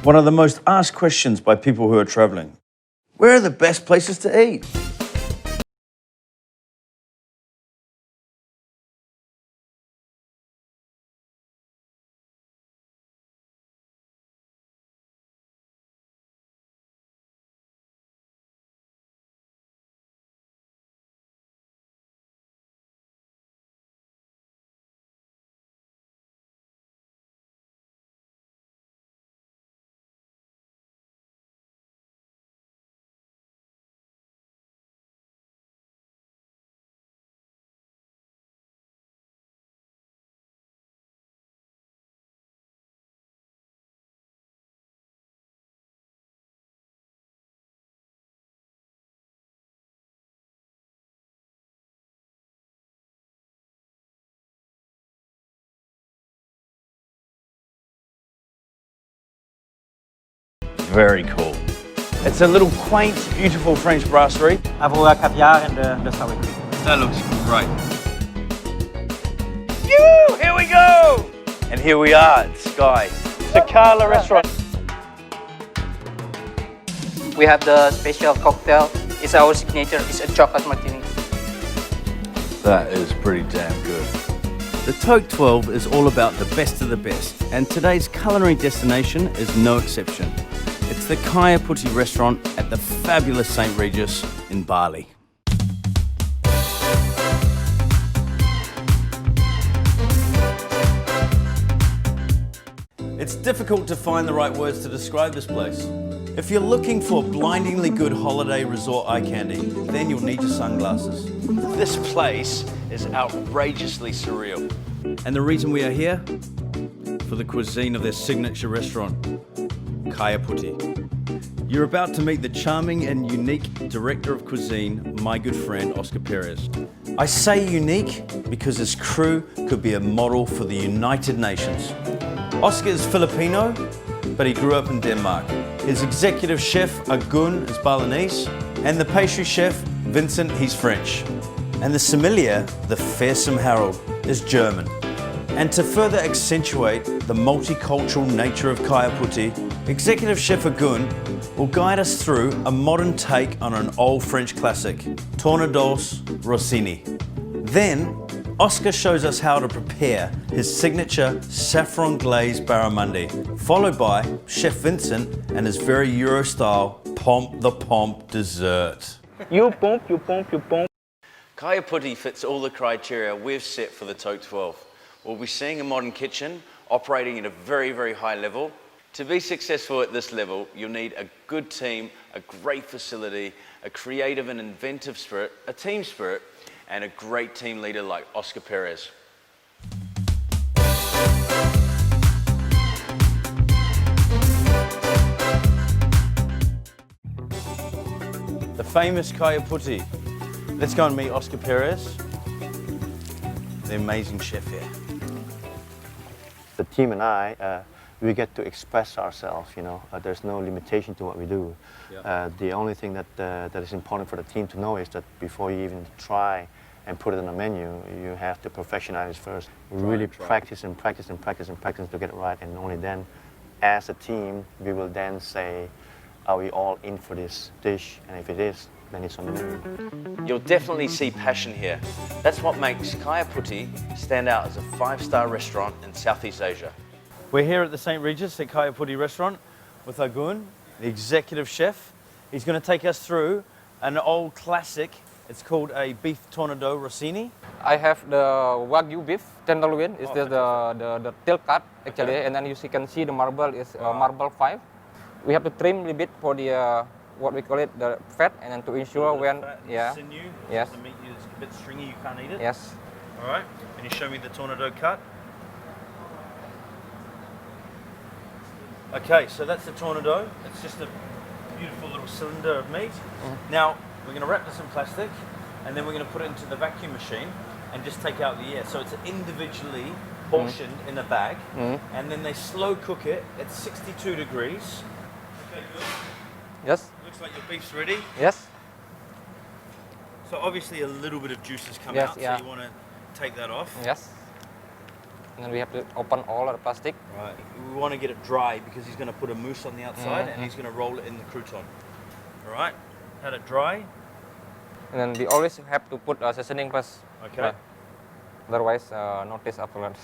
One of the most asked questions by people who are traveling. Where are the best places to eat? Very cool. It's a little quaint, beautiful French brasserie. Avocat caviar and the sour cream. That looks great. Yoo! Here we go! And here we are at Sky. The Carla restaurant. We have the special cocktail. It's our signature. It's a chocolate martini. That is pretty damn good. The Togue 12 is all about the best of the best, and today's culinary destination is no exception. It's the Kayuputi restaurant at the fabulous St.Regis in Bali. It's difficult to find the right words to describe this place. If you're looking for blindingly good holiday resort eye candy, then you'll need your sunglasses. This place is outrageously surreal. And the reason we are here? For the cuisine of their signature restaurant, Kayuputi. You're about to meet the charming and unique director of cuisine, my good friend Oscar Perez. I say unique because his crew could be a model for the United Nations. Oscar is Filipino, but he grew up in Denmark. His executive chef, Agun, is Balinese, and the pastry chef, Vincent, he's French. And the sommelier, the fearsome Harold, is German. And to further accentuate the multicultural nature of Kayuputi, executive chef Agun will guide us through a modern take on an old French classic, Tournedos Rossini. Then, Oscar shows us how to prepare his signature saffron glazed barramundi, followed by Chef Vincent and his very Euro-style Pomp Dessert. You pomp. Kayuputi fits all the criteria we've set for the Togue 12. We'll be seeing a modern kitchen operating at a very, very high level. To be successful at this level, you'll need a good team, a great facility, a creative and inventive spirit, a team spirit, and a great team leader like Oscar Perez. The famous Kayuputi. Let's go and meet Oscar Perez, the amazing chef here. The team and I, we get to express ourselves, you know. There's no limitation to what we do. Yeah. The only thing that is important for the team to know is that before you even try and put it on a menu, you have to professionalize first. We really practice and practice and practice and practice to get it right, and only then, as a team, we will then say, are we all in for this dish? And if it is, then it's on the menu. You'll definitely see passion here. That's what makes Kayuputi stand out as a 5-star restaurant in Southeast Asia. We're here at the St.Regis at Kayuputi restaurant with Agun, the executive chef. He's going to take us through an old classic. It's called a beef tornado Rossini. I have the Wagyu beef tenderloin. It's the tail cut actually, and then you can see the marble is marble 5. We have to trim a little bit for the what we call it the fat, and then to ensure when sinew, yes, the meat is a bit stringy, you can't eat it. Yes. All right. Can you show me the tornado cut? Okay, so that's the tornado. It's just a beautiful little cylinder of meat. Now, we're going to wrap this in plastic, and then we're going to put it into the vacuum machine and just take out the air. So it's individually portioned in a bag, and then they slow cook it at 62 degrees. Okay, good. Yes. Looks like your beef's ready. Yes. So obviously a little bit of juice has come Yes, out, yeah. so you want to take that off. Yes. and then we have to open all of the plastic. Right. We want to get it dry because he's going to put a mousse on the outside and he's going to roll it in the crouton. All right. Had it dry. And then we always have to put seasoning first. Okay. Right. Otherwise, no taste afterwards.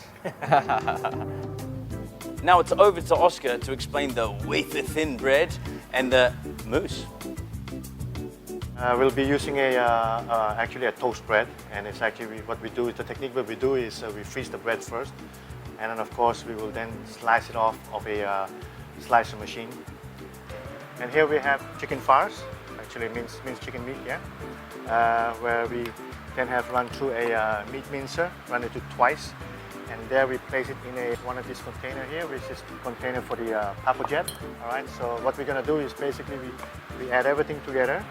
Now it's over to Oscar to explain the wafer thin bread and the mousse. We'll be using actually a toast bread, and it's actually what we do. The technique what we do is we freeze the bread first, and then of course we will then slice it off of a slicer machine. And here we have chicken farce, actually minced chicken meat, yeah, where we then have run through a meat mincer, run it twice, and there we place it in one of these container here, which is container for the papojet. All right. So what we're gonna do is basically we add everything together.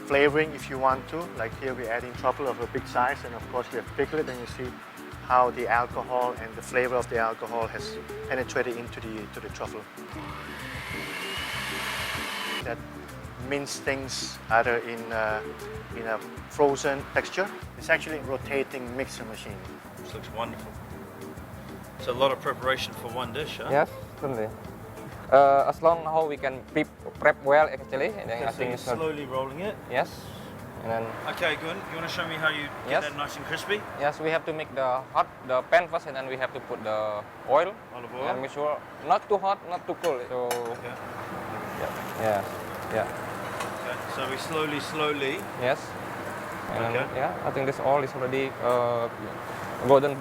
Flavoring if you want to, like here we're adding truffle of a big size, and of course we have pickled, and you see how the alcohol and the flavor of the alcohol has penetrated into the truffle. That mince things either in a frozen texture. It's actually a rotating mixer machine. This looks wonderful. It's a lot of preparation for one dish, huh? Yes, certainly. As long how we can prep well actually, and then I Okay, so think you're it's not. slowly rolling it. Yes, and then Okay, good. You want to show me how you get Yes. that nice and crispy? yes, we have to make the pan first, and then we have to put the oil, Olive and oil. make sure not too hot, not too cold. So Okay. yeah, yeah, Okay. So we slowly. yes, and Okay. then, yeah, I think this all is already golden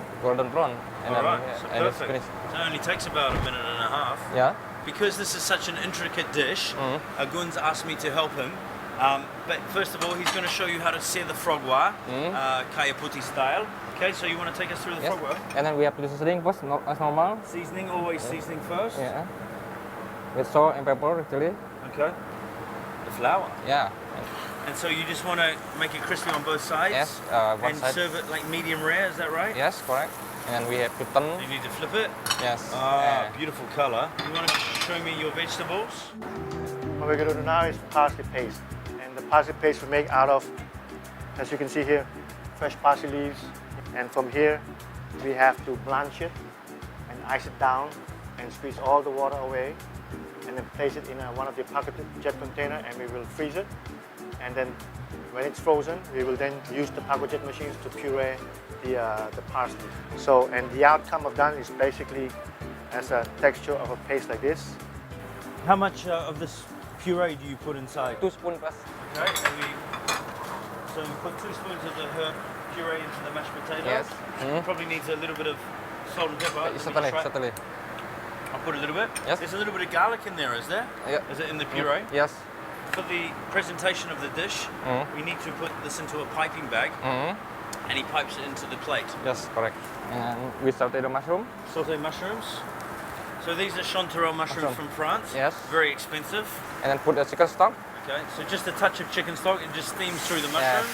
brown, and All then right. yeah, So and it's perfect. finished. So it only takes about a minute and a half. Yeah. Because this is such an intricate dish, Gun's asked me to help him. But first of all, he's going to show you how to sear the frogwa, Kayuputi style. Okay, so you want to take us through the Yes. frogwa? And then we have to do seasoning first, as normal. Seasoning, always seasoning first. Yeah. With salt and pepper actually. Okay. The flour. Yeah. And so you just want to make it crispy on both sides? Yes, one and side. serve it like medium rare, is that right? Yes, correct. And then we have to turn. You need to flip it. Yes. Ah, beautiful color. You want to show me your vegetables? What we're going to do now is parsley paste. And the parsley paste we make out of, as you can see here, fresh parsley leaves. And from here, we have to blanch it and ice it down and squeeze all the water away. And then place it in one of the papojet container, and we will freeze it. And then when it's frozen, we will then use the papojet machines to puree the parsley. So, and the outcome of that is basically as a texture of a paste like this. How much of this puree do you put inside? 2 spoons plus. Okay, so we put 2 spoons of the herb puree into the mashed potatoes. Yes. Probably needs a little bit of salt and pepper. Let me Certainly, try. certainly. I'll put a little bit. Yes. There's a little bit of garlic in there, is there? Yeah. Is it in the puree? Yes. For the presentation of the dish, we need to put this into a piping bag, and he pipes it into the plate. Yes, correct. And we saute the mushroom. Sauté mushrooms. So these are chanterelle mushrooms from France. Yes. Very expensive. And then put the chicken stock. Okay, so just a touch of chicken stock, it just steams through the mushrooms.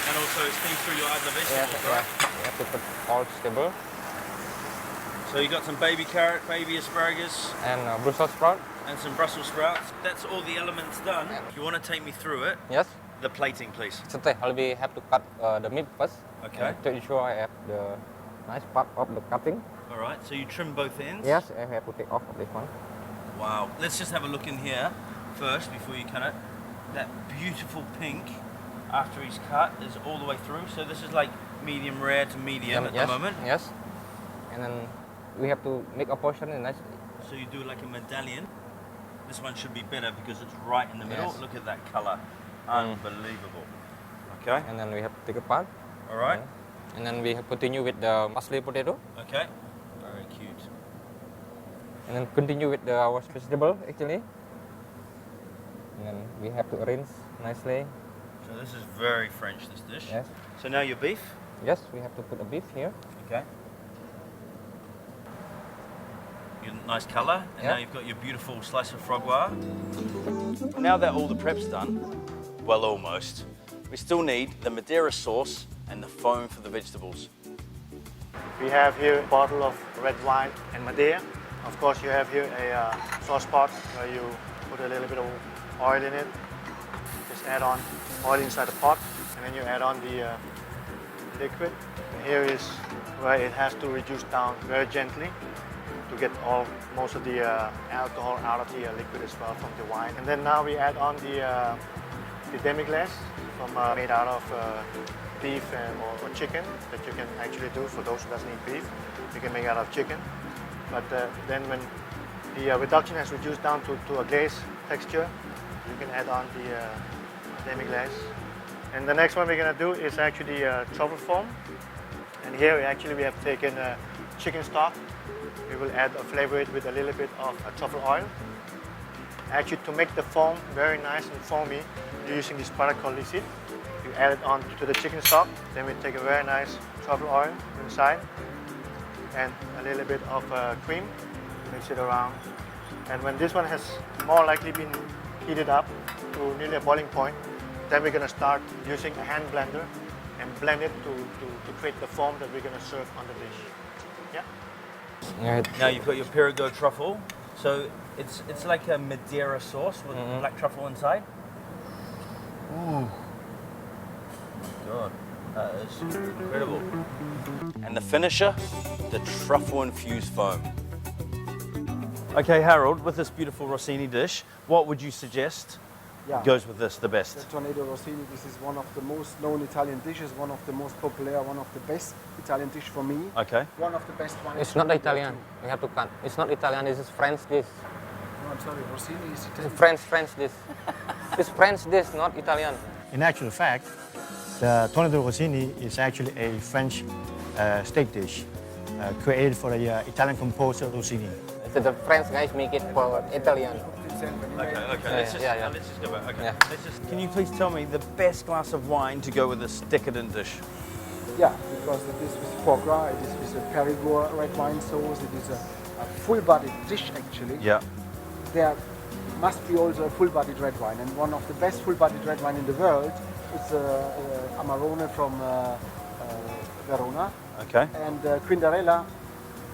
And also it steams through your other Yes, vegetables, yeah. right? You have to put all stable. So you got some baby carrot, baby asparagus, And Brussels sprout. and some Brussels sprouts. That's all the elements done. Yeah. If you want to take me through it, Yes. the plating, please. Certainly, we have to cut the meat first. Okay. To ensure I have the nice part of the cutting. All right, so you trim both ends? Yes, I have to take off of this one. Wow. Let's just have a look in here first before you cut it. That beautiful pink after he's cut is all the way through. So this is like medium rare to medium at yes, the moment. Yes. And then we have to make a portion in nice. So you do like a medallion. This one should be better because it's right in the middle. Yes. Look at that color. Unbelievable. Okay. And then we have to take a part. All right. And then we have continue with the mashed potato. Okay. Very cute. And then continue with our vegetable actually. And then we have to arrange nicely. So this is very French, this dish. Yes. So now your beef. Yes, we have to put a beef here. Okay. Your nice color. And Yeah. now you've got your beautiful slice of frogwa. Now that all the prep's done, well, almost, we still need the Madeira sauce and the foam for the vegetables. We have here a bottle of red wine and Madeira. Of course, you have here a sauce pot where you put a little bit of oil in it. Just add on oil inside the pot, and then you add on the liquid. And here is where it has to reduce down very gently to get most of the alcohol out of the liquid as well from the wine. And then now we add on the demi-glace made out of beef or chicken that you can actually do for those who doesn't eat beef. You can make it out of chicken. But then when the reduction has reduced down to a glaze texture, you can add on the demi-glace. And the next one we're going to do is actually the truffle foam. And here we have taken chicken stock. We will flavor it with a little bit of truffle oil. Actually, to make the foam very nice and foamy, you're using this product called Licit. You add it on to the chicken stock. Then we take a very nice truffle oil inside and a little bit of cream. Mix it around. And when this one has more likely been heated up to nearly a boiling point, then we're going to start using a hand blender and blend it to create the foam that we're going to serve on the dish. Yeah. Now you've got your Perigord truffle. So it's like a Madeira sauce with black truffle inside. Ooh. God, that is incredible. And the finisher, the truffle-infused foam. Okay, Harold, with this beautiful Rossini dish, what would you suggest goes with this the best? The Tornado Rossini, this is one of the most known Italian dishes, one of the most popular, one of the best Italian dish for me. Okay. One of the best ones. It's not Italian. You have to cut. It's not Italian. This is French dish. No, I'm sorry, Rossini is Italian. French dish. It's French dish, not Italian. In actual fact, the Tornado Rossini is actually a French steak dish created for the Italian composer Rossini. So the French guys make it for Italian. Okay. Let's just go back. Okay. Yeah. Can you please tell me the best glass of wine to go with this decadent dish? Yeah, because it is with foie gras, it is with a Perigord red wine sauce, it is a full-bodied dish actually. Yeah. There must be also a full-bodied red wine, and one of the best full-bodied red wine in the world is Amarone from Verona. Okay. And Quindarella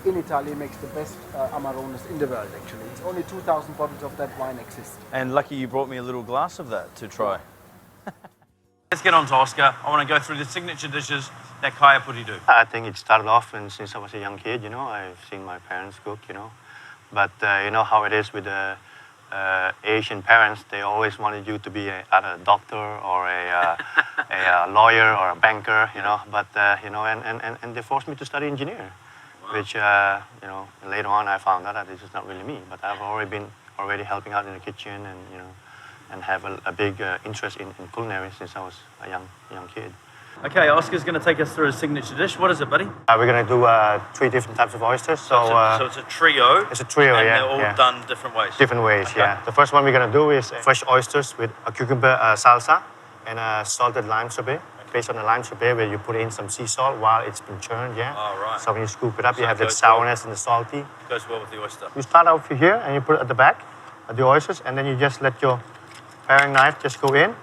in Italy makes the best Amarones in the world actually. It's only 2,000 bottles of that wine exist. And lucky you brought me a little glass of that to try. Let's get on to Oscar. I want to go through the signature dishes that Kayuputi do. I think it started off since I was a young kid, I've seen my parents cook, But you know how it is with the Asian parents, they always wanted you to be either a doctor or a lawyer or a banker, But, and they forced me to study engineer, which, later on I found out that this is not really me. But I've already helping out in the kitchen and have a big interest in culinary since I was a young kid. Okay, Oscar's going to take us through his signature dish. What is it, buddy? We're going to do 3 different types of oysters. So it's a trio. It's a trio, and yeah. they're all done different ways. Different ways, Okay. yeah. The first one we're going to do is fresh oysters with a cucumber salsa and a salted lime sorbet. Based on the lime sorbet where you put in some sea salt while it's been churned, yeah. Oh, right. So when you scoop it up, So you have it that goes sourness and the salty. Goes well with the oyster. You start out here and you put it at the back, the oysters, and then you just let your paring knife just go in.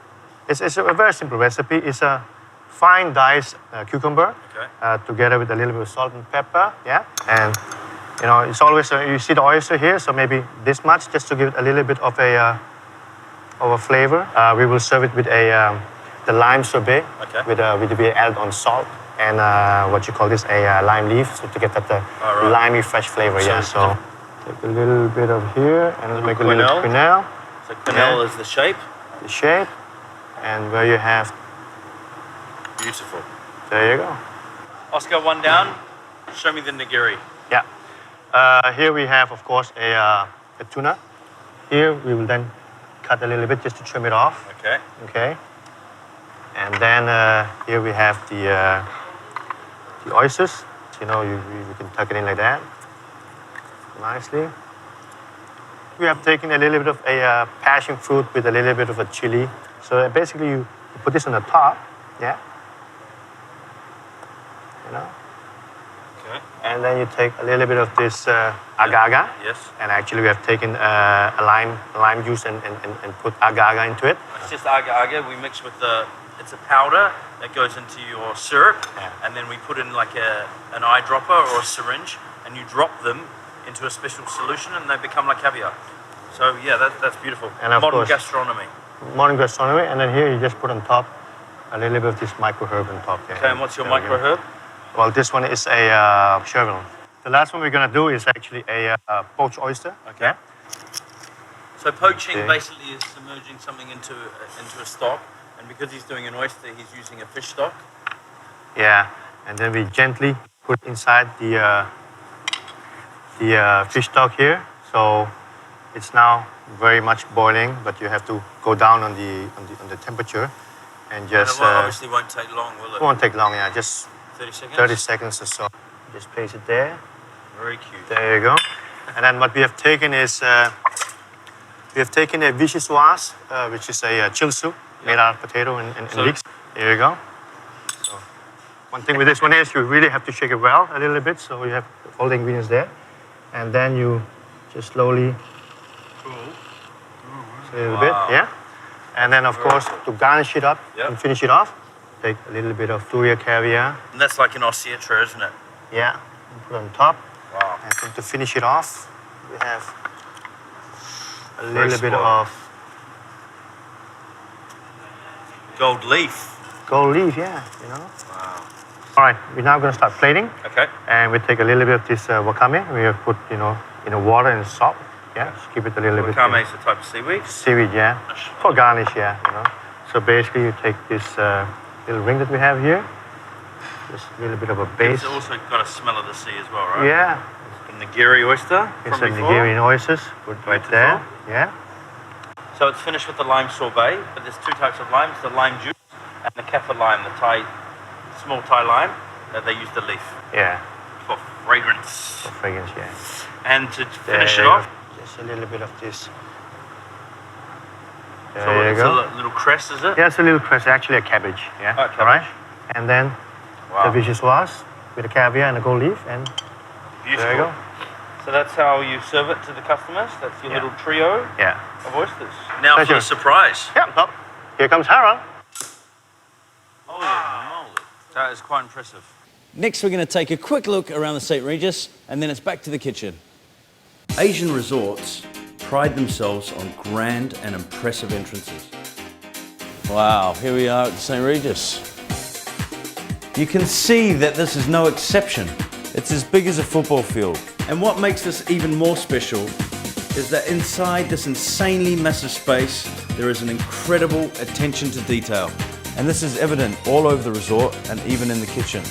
It's a very simple recipe. It's a fine diced cucumber together with a little bit of salt and pepper, yeah. And it's always you see the oyster here, so maybe this much just to give it a little bit of a flavor. We will serve it with the lime sorbet with we add on salt and what you call this a lime leaf, so to get that limey fresh flavor. So take a little bit of here and make a little quenelle. So quenelle is the shape. The shape, and where you have. Beautiful. There you go. Oscar, one down. Show me the nigiri. Yeah. Here we have, of course, a tuna. Here we will then cut a little bit just to trim it off. Okay. Okay. And then here we have the oysters. You can tuck it in like that. Nicely. We have taken a little bit of a passion fruit with a little bit of a chili. So basically you put this on the top, yeah. Okay. And then you take a little bit of this agar-agar. Yes. And actually we have taken a lime juice and put agar-agar into it. It's just agar-agar. We mix with it's a powder that goes into your syrup, and then we put in like an eyedropper or a syringe, and you drop them into a special solution, and they become like caviar. So yeah, that's beautiful. And of modern course, gastronomy. Modern gastronomy, and then here you just put on top a little bit of this micro herb on top. Yeah. Okay, and what's your micro herb? Well, this one is a chervil. The last one we're going to do is actually a poached oyster. Okay. So poaching Okay. basically is submerging something into a stock, and because he's doing an oyster, he's using a fish stock. Yeah, and then we gently put inside the fish stock here. So it's now very much boiling, but you have to go down on the temperature and And just. it obviously won't take long, will it? It won't take long, yeah, just 30 seconds? 30 seconds or so. Just place it there. Very cute. There you go. And then what we have taken is we have taken a vichyssoise, which is a chill soup made out of potato and So- leeks. Here you go. So one thing with this one is you really have to shake it well a little bit, so you have all the ingredients there, and then you just slowly, just a little bit, yeah. And then of course to garnish it up Yep. and finish it off, take a little bit of Thuria caviar, And that's like an ossetra, isn't it? yeah, and put on top. Wow. And then to finish it off, we have a Very little bit small. of Gold leaf. gold leaf, yeah, you know. Wow. All right, we're now going to start plating, Okay. and we take a little bit of this wakame. We have put, in the water and salt. Yeah, just keep it a little bit. Wakame is a type of seaweed. Seaweed, yeah, for garnish, yeah, So basically, you take this little ring that we have here, just a little bit of a base. It's also got a smell of the sea as well, right? Yeah, And the Nigiri oyster it's from a before. Nigerian oysters, put right there. Yeah. So it's finished with the lime sorbet, but there's two types of limes, the lime juice and the kaffir lime, the small Thai lime, that they use the leaf Yeah, for fragrance. for fragrance, yeah. And to finish There it you off, go. Just a little bit of this. so There you it's go. a little cress, is it? Yeah, it's a little cress, actually a cabbage. Yeah. Oh, cabbage. All right. And then Wow. the vichyssoise with the caviar and the gold leaf, and Beautiful. there you go. So that's how you serve it to the customers. That's your Yeah. little trio Yeah. of oysters. Now for Pleasure. the surprise. Yeah. So here comes Harold. Holy moly. That is quite impressive. Next, we're going to take a quick look around the St.Regis, and then it's back to the kitchen. Asian resorts pride themselves on grand and impressive entrances. Wow, here we are at the St.Regis. You can see that this is no exception. It's as big as a football field. And what makes this even more special is that inside this insanely massive space, there is an incredible attention to detail. And this is evident all over the resort and even in the kitchen.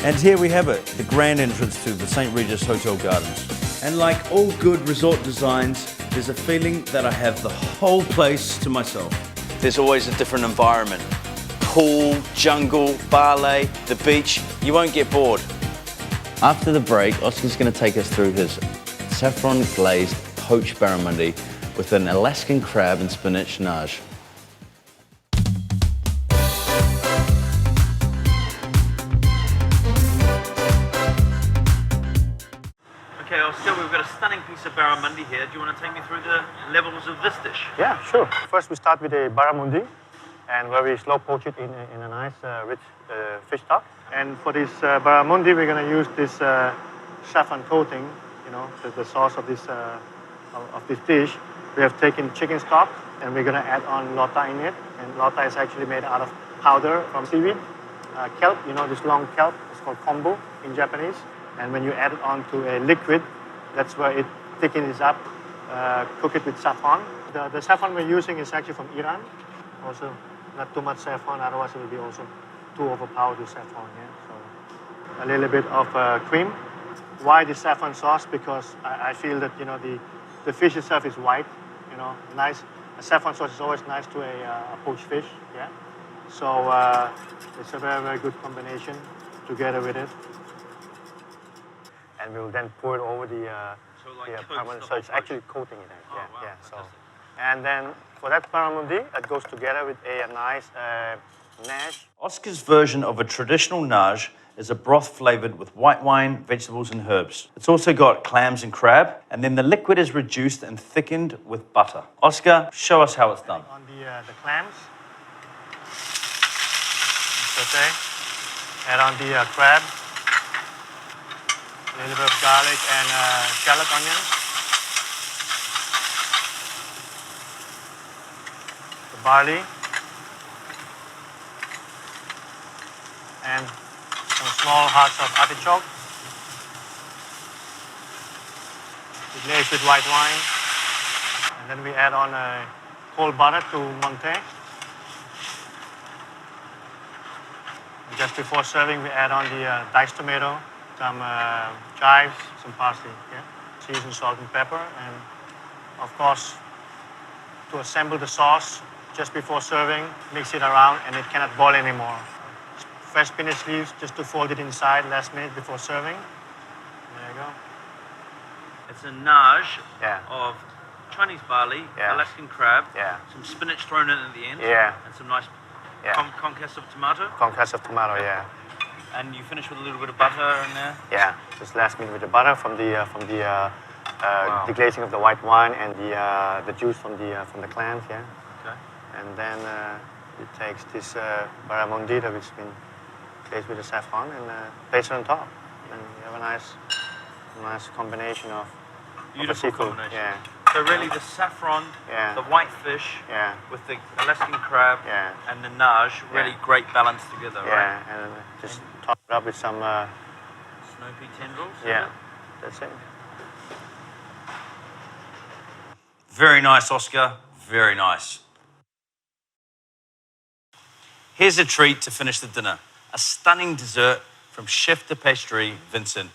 And here we have it, the grand entrance to the St.Regis Hotel Gardens. And like all good resort designs, there's a feeling that I have the whole place to myself. There's always a different environment. Pool, jungle, ballet, the beach, you won't get bored. After the break, Oscar's going to take us through his saffron glazed poached barramundi with an Alaskan crab and spinach nage. Okay, Oscar, we've got a stunning piece of barramundi here. Do you want to take me through the levels of this dish? Yeah, sure. First, we start with a barramundi, and where we slow poach it in a nice, rich fish stock. And for this barramundi, we're going to use this saffron coating. The sauce of this dish. We have taken chicken stock, and we're going to add on lota in it. And lota is actually made out of powder from seaweed, kelp. This long kelp. It's called kombu in Japanese. And when you add it onto a liquid, that's where it thickens up. Cook it with saffron. The saffron we're using is actually from Iran. Also, not too much saffron, otherwise it will be also too overpowered with saffron. Yeah? So a little bit of cream. Why the saffron sauce? Because I feel that the fish itself is white. Nice. A saffron sauce is always nice to a poached fish. Yeah. So it's a very, very good combination together with it. And we'll then pour it over the barramundi. So it's actually coating it. Yeah, wow, yeah. So, fantastic. and then for that barramundi, that goes together with a nice nage. Oscar's version of a traditional nage is a broth flavored with white wine, vegetables, and herbs. It's also got clams and crab, and then the liquid is reduced and thickened with butter. Oscar, show us how it's done. On the clams, saute. Add on the crab. A little bit of garlic and shallot onions. The barley. and some small hearts of artichoke. We glaze with white wine, and then we add on a cold butter to monte. And just before serving, we add on the diced tomato, some chives, some parsley, seasoned salt and pepper, and of course, to assemble the sauce just before serving, mix it around, and it cannot boil anymore. Fresh spinach leaves just to fold it inside last minute before serving. There you go. It's a nage Yeah. of Chinese barley, Yeah. Alaskan crab, Yeah. some spinach thrown in at the end, Yeah. and some nice Yeah. concasse of tomato. Concasse of tomato, yeah. And you finish with a little bit of butter in there. Yeah, just last minute with the butter from the glazing of the white wine and the juice from the clams, yeah. Okay. And then it takes this barramondita, which has been glazed with the saffron, and placed it on top. And you have a nice combination of Beautiful seafood. combination. Yeah, So really the saffron, Yeah. the white fish yeah, with the Alaskan crab Yeah. and the nage, really Yeah. great balance together, right? yeah, and just top it up with some, Snow pea tendrils. yeah, that's it. Very nice, Oscar. Very nice. Here's a treat to finish the dinner. A stunning dessert from chef de pastry, Vincent.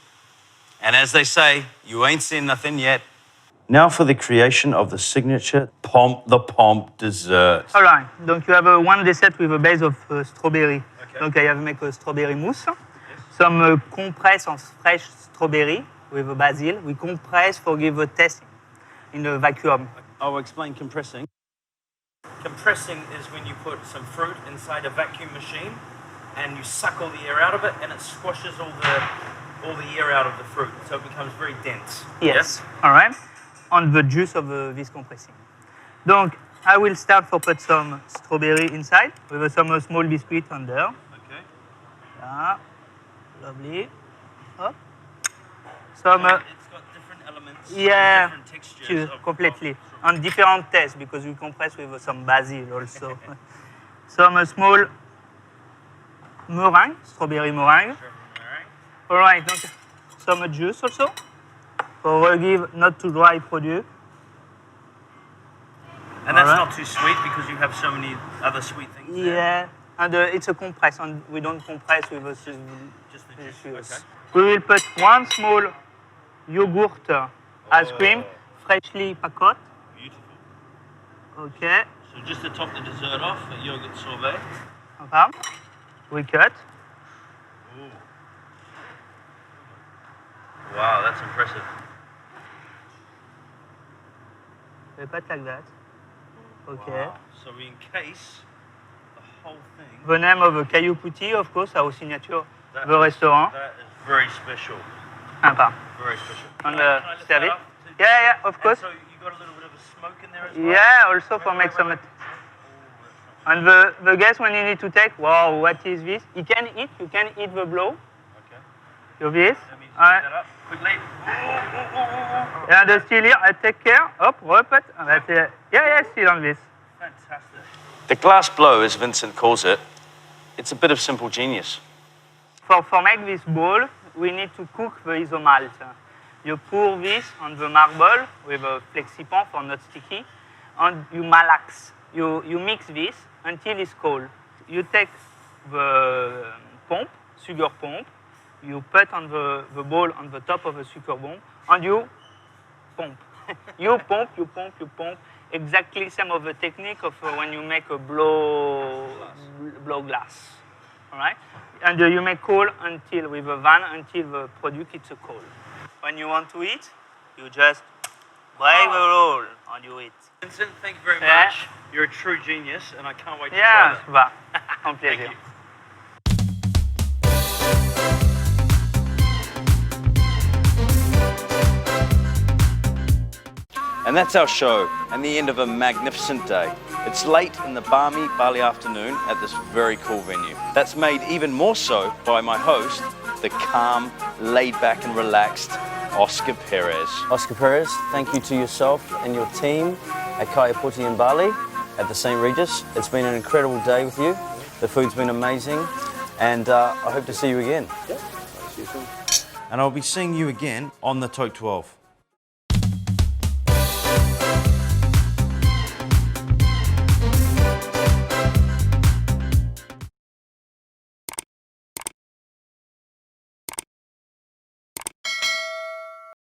And as they say, you ain't seen nothing yet. Now for the creation of the signature Pomp Dessert. All right. Donc you have one dessert with a base of strawberry. Okay. Donc I have make a strawberry mousse. Some compress of fresh strawberry with a basil. We compress for give a taste in a vacuum. I'll explain compressing. Compressing is when you put some fruit inside a vacuum machine and you suck all the air out of it and it squashes all the air out of the fruit, so it becomes very dense. Yes. All right. On the juice of this compressing. Donc I will start for put some strawberry inside with some small biscuit under. Okay. Yeah. Lovely. Hop. Some. It's got different elements, Yeah, different textures. completely. And different tastes because we compress with some basil also. Some small meringue, strawberry meringue. All right, donc some juice also for give not too dry product. And that's Alright. not too sweet because you have so many other sweet things there. Yeah, and it's a compress, and we don't compress with a Just the juice. Okay. We will put one small yogurt ice cream, freshly packed. Beautiful. Okay. So just to top the dessert off, a yogurt sorbet. Okay. We cut. Ooh. Wow, that's impressive. We cut like that. Okay. Wow. So we encase the whole thing. The name of Kayuputi, of course, our signature, That the is- restaurant. That is very special. Sympa. Very special. And Can I lift serve that it? up? Yeah, of And course. so you got a little bit of a smoke in there as well? Yeah, also for make some. And the guest when you need to take, wow, what is this? You can eat the blow. Okay. You this. Let me just pick that up quickly. And still here, I take care. Hop, repeat. That's it. Yeah, still on this. Fantastic. The glass blow, as Vincent calls it, it's a bit of simple genius. For make this bowl, we need to cook the isomalt. You pour this on the marble with a flexipan for not sticky, and you malax. You mix this until it's cold. You take the pomp, sugar pomp, you put on the bowl on the top of the sugar bomb, and you pomp. you pomp. Exactly same of the technique of when you make a blow glass. All right? And you make cold until with a van until the product is cold. When you want to eat, you just break the roll and you eat. Vincent, thank you very Yeah. much. You're a true genius, and I can't wait to Yeah, try va. that. Un plaisir. Thank you. And that's our show, and the end of a magnificent day. It's late in the balmy Bali afternoon at this very cool venue. That's made even more so by my host, the calm, laid-back and relaxed Oscar Perez. Oscar Perez, thank you to yourself and your team at Kayuputi in Bali, at the St.Regis. It's been an incredible day with you. The food's been amazing. and I hope to see you again. Yeah, see you soon. And I'll be seeing you again on the Togue 12.